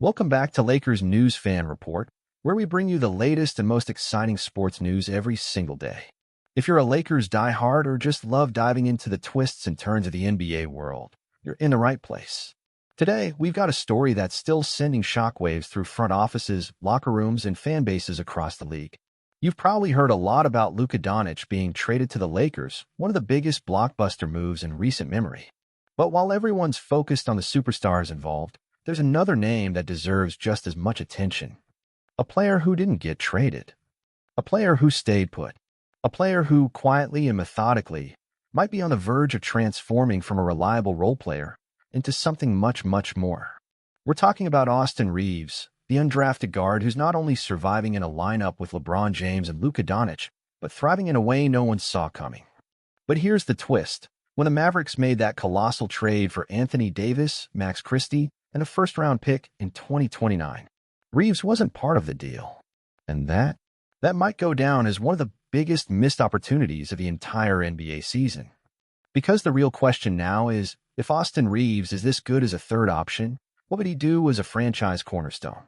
Welcome back to Lakers News Fan Report, where we bring you the latest and most exciting sports news every single day. If you're a Lakers diehard or just love diving into the twists and turns of the NBA world, you're in the right place. Today, we've got a story that's still sending shockwaves through front offices, locker rooms, and fan bases across the league. You've probably heard a lot about Luka Doncic being traded to the Lakers, one of the biggest blockbuster moves in recent memory. But while everyone's focused on the superstars involved, there's another name that deserves just as much attention. A player who didn't get traded. A player who stayed put. A player who, quietly and methodically, might be on the verge of transforming from a reliable role player into something much, much more. We're talking about Austin Reaves, the undrafted guard who's not only surviving in a lineup with LeBron James and Luka Doncic, but thriving in a way no one saw coming. But here's the twist. When the Mavericks made that colossal trade for Anthony Davis, Max Christie, and a first-round pick in 2029, Reaves wasn't part of the deal. And that might go down as one of the biggest missed opportunities of the entire NBA season. Because the real question now is, if Austin Reaves is this good as a third option, what would he do as a franchise cornerstone?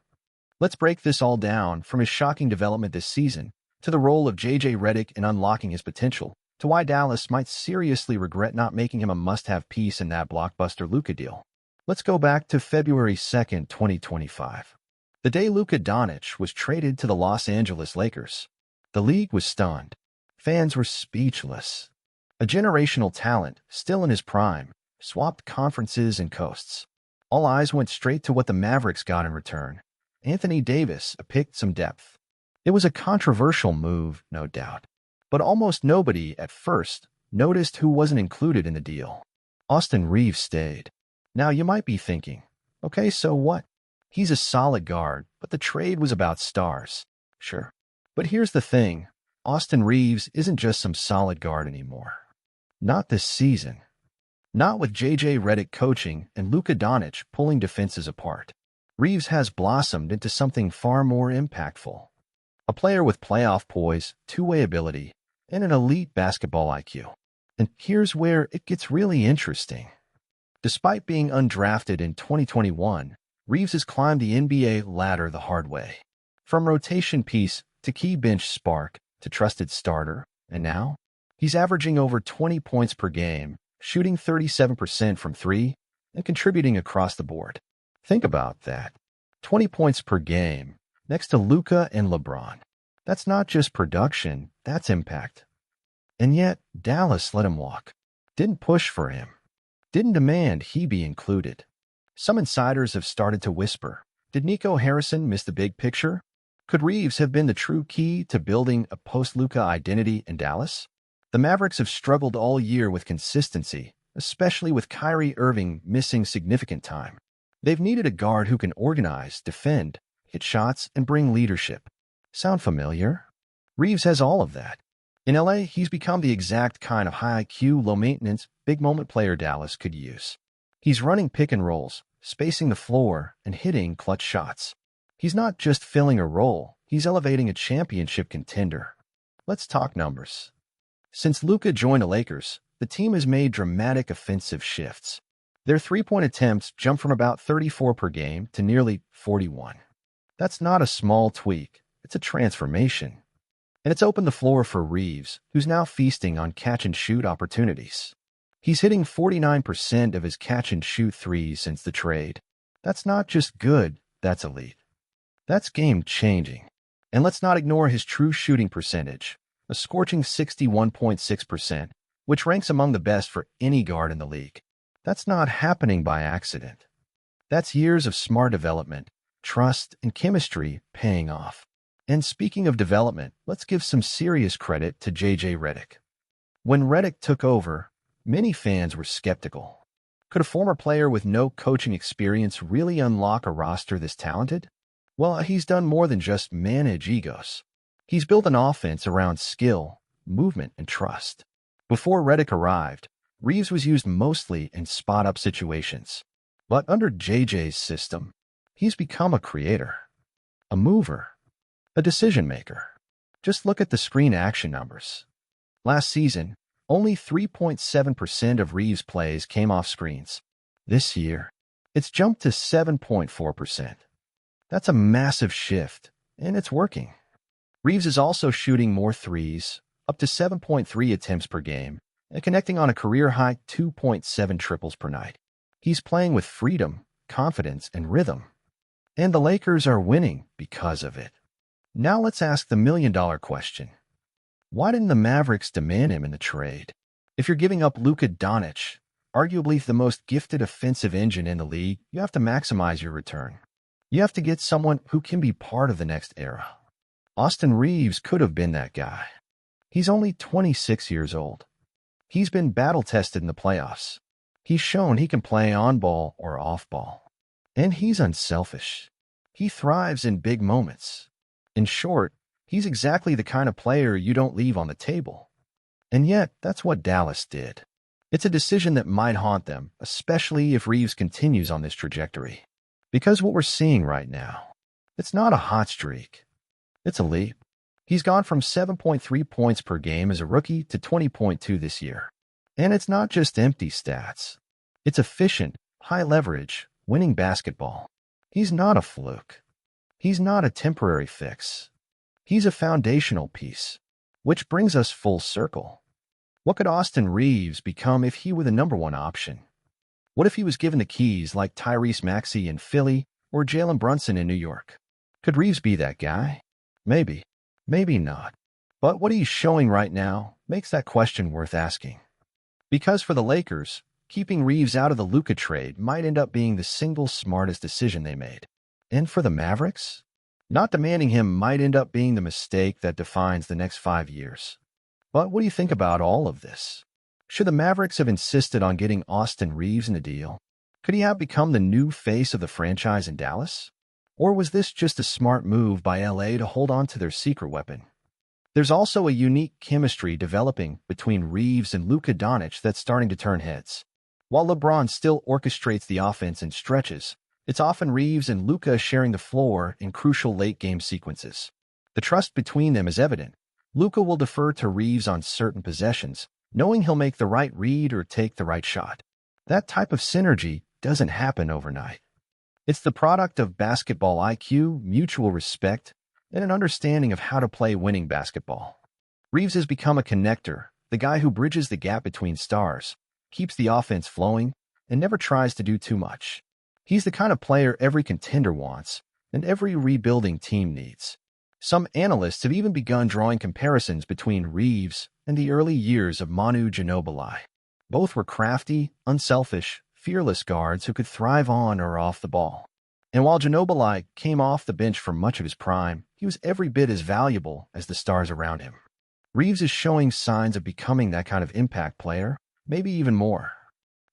Let's break this all down, from his shocking development this season, to the role of J.J. Redick in unlocking his potential, to why Dallas might seriously regret not making him a must-have piece in that blockbuster Luka deal. Let's go back to February 2nd, 2025. The day Luka Doncic was traded to the Los Angeles Lakers. The league was stunned. Fans were speechless. A generational talent, still in his prime, swapped conferences and coasts. All eyes went straight to what the Mavericks got in return. Anthony Davis picked some depth. It was a controversial move, no doubt. But almost nobody, at first, noticed who wasn't included in the deal. Austin Reaves stayed. Now you might be thinking, okay, so what? He's a solid guard, but the trade was about stars. Sure. But here's the thing. Austin Reaves isn't just some solid guard anymore. Not this season. Not with J.J. Redick coaching and Luka Doncic pulling defenses apart. Reaves has blossomed into something far more impactful. A player with playoff poise, two-way ability, and an elite basketball IQ. And here's where it gets really interesting. Despite being undrafted in 2021, Reaves has climbed the NBA ladder the hard way. From rotation piece to key bench spark to trusted starter, and now he's averaging over 20 points per game, shooting 37% from three, and contributing across the board. Think about that. 20 points per game, next to Luka and LeBron. That's not just production, that's impact. And yet, Dallas let him walk. Didn't push for him. Didn't demand he be included. Some insiders have started to whisper, did Nico Harrison miss the big picture? Could Reaves have been the true key to building a post-Luka identity in Dallas? The Mavericks have struggled all year with consistency, especially with Kyrie Irving missing significant time. They've needed a guard who can organize, defend, hit shots, and bring leadership. Sound familiar? Reaves has all of that. In LA, he's become the exact kind of high IQ, low-maintenance, big-moment player Dallas could use. He's running pick and rolls, spacing the floor, and hitting clutch shots. He's not just filling a role, he's elevating a championship contender. Let's talk numbers. Since Luka joined the Lakers, the team has made dramatic offensive shifts. Their three-point attempts jumped from about 34 per game to nearly 41. That's not a small tweak, it's a transformation. And it's opened the floor for Reaves, who's now feasting on catch-and-shoot opportunities. He's hitting 49% of his catch-and-shoot threes since the trade. That's not just good, that's elite. That's game-changing. And let's not ignore his true shooting percentage, a scorching 61.6%, which ranks among the best for any guard in the league. That's not happening by accident. That's years of smart development, trust, and chemistry paying off. And speaking of development, let's give some serious credit to J.J. Redick. When Redick took over, many fans were skeptical. Could a former player with no coaching experience really unlock a roster this talented? Well, he's done more than just manage egos. He's built an offense around skill, movement, and trust. Before Redick arrived, Reaves was used mostly in spot-up situations. But under JJ's system, he's become a creator, a mover, a decision-maker. Just look at the screen action numbers. Last season, only 3.7% of Reaves' plays came off screens. This year, it's jumped to 7.4%. That's a massive shift, and it's working. Reaves is also shooting more threes, up to 7.3 attempts per game, and connecting on a career-high 2.7 triples per night. He's playing with freedom, confidence, and rhythm. And the Lakers are winning because of it. Now let's ask the million-dollar question. Why didn't the Mavericks demand him in the trade? If you're giving up Luka Doncic, arguably the most gifted offensive engine in the league, you have to maximize your return. You have to get someone who can be part of the next era. Austin Reaves could have been that guy. He's only 26 years old. He's been battle-tested in the playoffs. He's shown he can play on-ball or off-ball. And he's unselfish. He thrives in big moments. In short, he's exactly the kind of player you don't leave on the table. And yet, that's what Dallas did. It's a decision that might haunt them, especially if Reaves continues on this trajectory. Because what we're seeing right now, it's not a hot streak. It's a leap. He's gone from 7.3 points per game as a rookie to 20.2 this year. And it's not just empty stats. It's efficient, high-leverage, winning basketball. He's not a fluke. He's not a temporary fix. He's a foundational piece. Which brings us full circle. What could Austin Reaves become if he were the number one option? What if he was given the keys like Tyrese Maxey in Philly or Jalen Brunson in New York? Could Reaves be that guy? Maybe. Maybe not. But what he's showing right now makes that question worth asking. Because for the Lakers, keeping Reaves out of the Luka trade might end up being the single smartest decision they made. And for the Mavericks, not demanding him might end up being the mistake that defines the next 5 years. But what do you think about all of this? Should the Mavericks have insisted on getting Austin Reaves in the deal? Could he have become the new face of the franchise in Dallas? Or was this just a smart move by LA to hold on to their secret weapon? There's also a unique chemistry developing between Reaves and Luka Doncic that's starting to turn heads. While LeBron still orchestrates the offense in stretches, it's often Reaves and Luka sharing the floor in crucial late-game sequences. The trust between them is evident. Luka will defer to Reaves on certain possessions, knowing he'll make the right read or take the right shot. That type of synergy doesn't happen overnight. It's the product of basketball IQ, mutual respect, and an understanding of how to play winning basketball. Reaves has become a connector, the guy who bridges the gap between stars, keeps the offense flowing, and never tries to do too much. He's the kind of player every contender wants and every rebuilding team needs. Some analysts have even begun drawing comparisons between Reaves and the early years of Manu Ginobili. Both were crafty, unselfish, fearless guards who could thrive on or off the ball. And while Ginobili came off the bench for much of his prime, he was every bit as valuable as the stars around him. Reaves is showing signs of becoming that kind of impact player, maybe even more.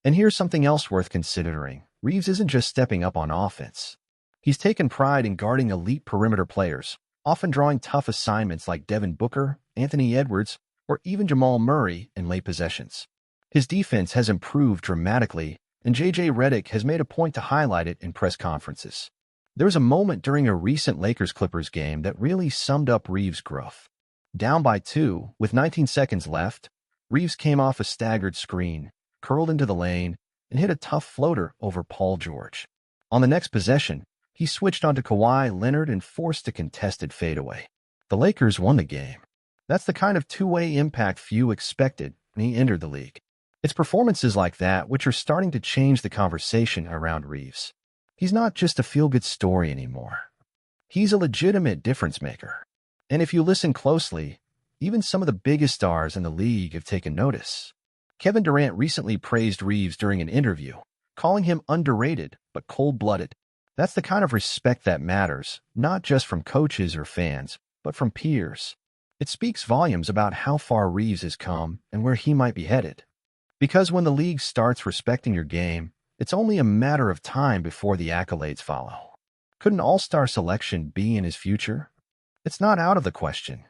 And here's something else worth considering. Reaves isn't just stepping up on offense. He's taken pride in guarding elite perimeter players, often drawing tough assignments like Devin Booker, Anthony Edwards, or even Jamal Murray in late possessions. His defense has improved dramatically, and J.J. Redick has made a point to highlight it in press conferences. There was a moment during a recent Lakers-Clippers game that really summed up Reaves' growth. Down by 2, with 19 seconds left, Reaves came off a staggered screen, curled into the lane, and hit a tough floater over Paul George. On the next possession, he switched onto Kawhi Leonard and forced a contested fadeaway. The Lakers won the game. That's the kind of two-way impact few expected when he entered the league. It's performances like that which are starting to change the conversation around Reaves. He's not just a feel-good story anymore. He's a legitimate difference-maker. And if you listen closely, even some of the biggest stars in the league have taken notice. Kevin Durant recently praised Reaves during an interview, calling him underrated but cold-blooded. That's the kind of respect that matters, not just from coaches or fans, but from peers. It speaks volumes about how far Reaves has come and where he might be headed. Because when the league starts respecting your game, it's only a matter of time before the accolades follow. Could an all-star selection be in his future? It's not out of the question.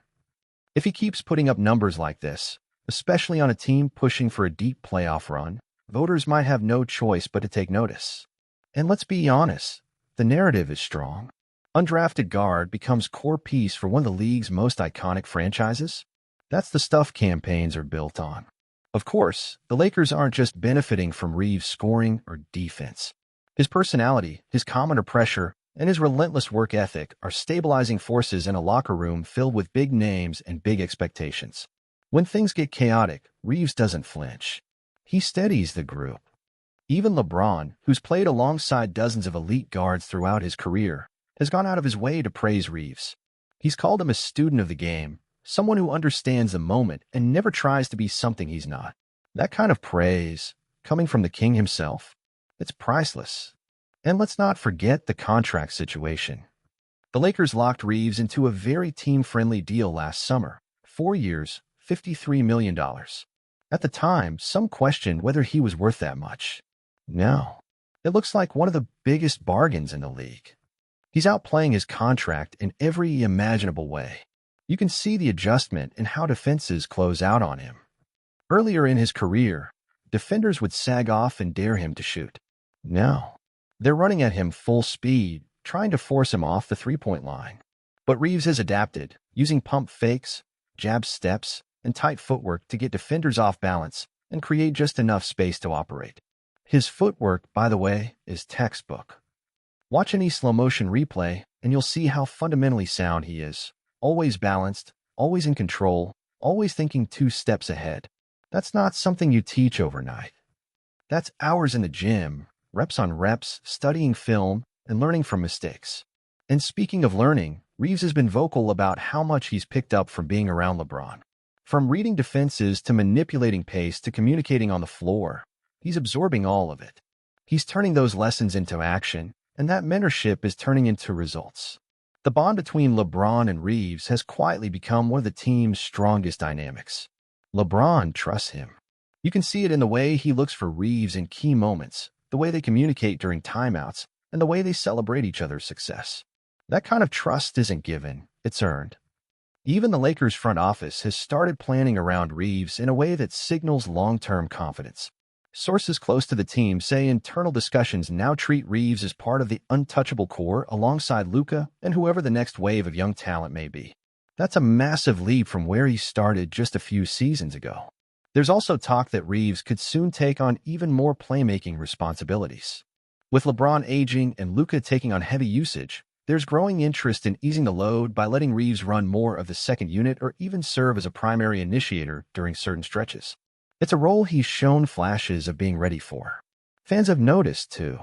If he keeps putting up numbers like this, especially on a team pushing for a deep playoff run, voters might have no choice but to take notice. And let's be honest, the narrative is strong. Undrafted guard becomes core piece for one of the league's most iconic franchises. That's the stuff campaigns are built on. Of course, the Lakers aren't just benefiting from Reaves' scoring or defense. His personality, his calm under pressure, and his relentless work ethic are stabilizing forces in a locker room filled with big names and big expectations. When things get chaotic, Reaves doesn't flinch. He steadies the group. Even LeBron, who's played alongside dozens of elite guards throughout his career, has gone out of his way to praise Reaves. He's called him a student of the game, someone who understands the moment and never tries to be something he's not. That kind of praise, coming from the king himself, it's priceless. And let's not forget the contract situation. The Lakers locked Reaves into a very team-friendly deal last summer, 4 years, $53 million. At the time, some questioned whether he was worth that much. Now, it looks like one of the biggest bargains in the league. He's outplaying his contract in every imaginable way. You can see the adjustment in how defenses close out on him. Earlier in his career, defenders would sag off and dare him to shoot. Now, they're running at him full speed, trying to force him off the three-point line. But Reaves has adapted, using pump fakes, jab steps, and tight footwork to get defenders off balance and create just enough space to operate. His footwork, by the way, is textbook. Watch any slow-motion replay, and you'll see how fundamentally sound he is. Always balanced, always in control, always thinking 2 steps ahead. That's not something you teach overnight. That's hours in the gym, reps on reps, studying film, and learning from mistakes. And speaking of learning, Reaves has been vocal about how much he's picked up from being around LeBron. From reading defenses to manipulating pace to communicating on the floor, he's absorbing all of it. He's turning those lessons into action, and that mentorship is turning into results. The bond between LeBron and Reaves has quietly become one of the team's strongest dynamics. LeBron trusts him. You can see it in the way he looks for Reaves in key moments, the way they communicate during timeouts, and the way they celebrate each other's success. That kind of trust isn't given, it's earned. Even the Lakers front office has started planning around Reaves in a way that signals long-term confidence. Sources close to the team say internal discussions now treat Reaves as part of the untouchable core alongside Luka and whoever the next wave of young talent may be. That's a massive leap from where he started just a few seasons ago. There's also talk that Reaves could soon take on even more playmaking responsibilities. With LeBron aging and Luka taking on heavy usage, there's growing interest in easing the load by letting Reaves run more of the second unit or even serve as a primary initiator during certain stretches. It's a role he's shown flashes of being ready for. Fans have noticed, too.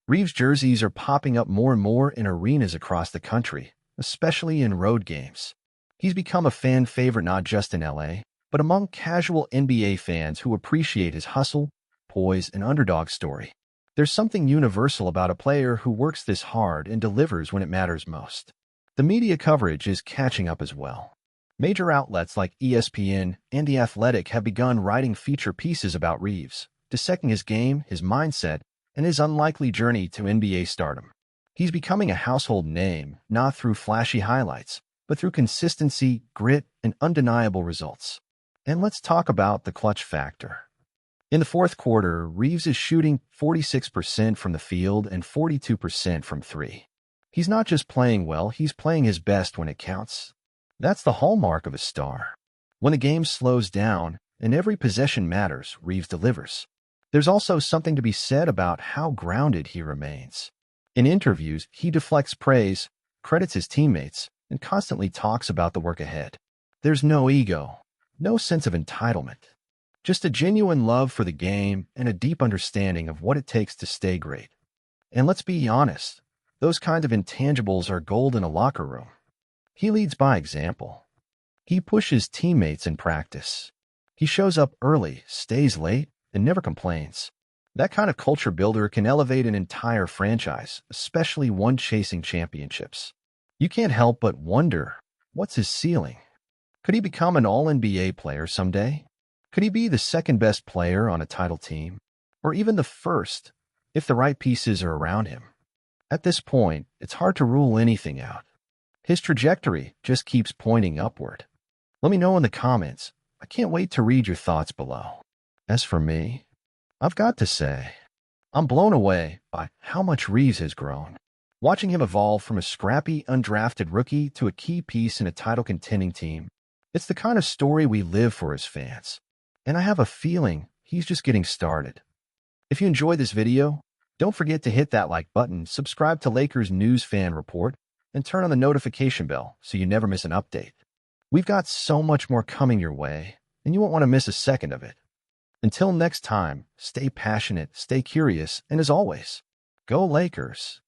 Reaves jerseys are popping up more and more in arenas across the country, especially in road games. He's become a fan favorite not just in LA, but among casual NBA fans who appreciate his hustle, poise, and underdog story. There's something universal about a player who works this hard and delivers when it matters most. The media coverage is catching up as well. Major outlets like ESPN and The Athletic have begun writing feature pieces about Reaves, dissecting his game, his mindset, and his unlikely journey to NBA stardom. He's becoming a household name, not through flashy highlights, but through consistency, grit, and undeniable results. And let's talk about the clutch factor. In the fourth quarter, Reaves is shooting 46% from the field and 42% from three. He's not just playing well, he's playing his best when it counts. That's the hallmark of a star. When the game slows down and every possession matters, Reaves delivers. There's also something to be said about how grounded he remains. In interviews, he deflects praise, credits his teammates, and constantly talks about the work ahead. There's no ego, no sense of entitlement. Just a genuine love for the game and a deep understanding of what it takes to stay great. And let's be honest, those kinds of intangibles are gold in a locker room. He leads by example. He pushes teammates in practice. He shows up early, stays late, and never complains. That kind of culture builder can elevate an entire franchise, especially one chasing championships. You can't help but wonder, what's his ceiling? Could he become an all-NBA player someday? Could he be the second-best player on a title team? Or even the first, if the right pieces are around him? At this point, it's hard to rule anything out. His trajectory just keeps pointing upward. Let me know in the comments. I can't wait to read your thoughts below. As for me, I've got to say, I'm blown away by how much Reaves has grown. Watching him evolve from a scrappy, undrafted rookie to a key piece in a title-contending team, it's the kind of story we live for as fans. And I have a feeling he's just getting started. If you enjoyed this video, Don't forget to hit that like button, subscribe to Lakers News Fan Report, and turn on the notification bell so you never miss an update. We've got so much more coming your way, and you won't want to miss a second of it. Until next time, stay passionate, stay curious, and as always, go Lakers!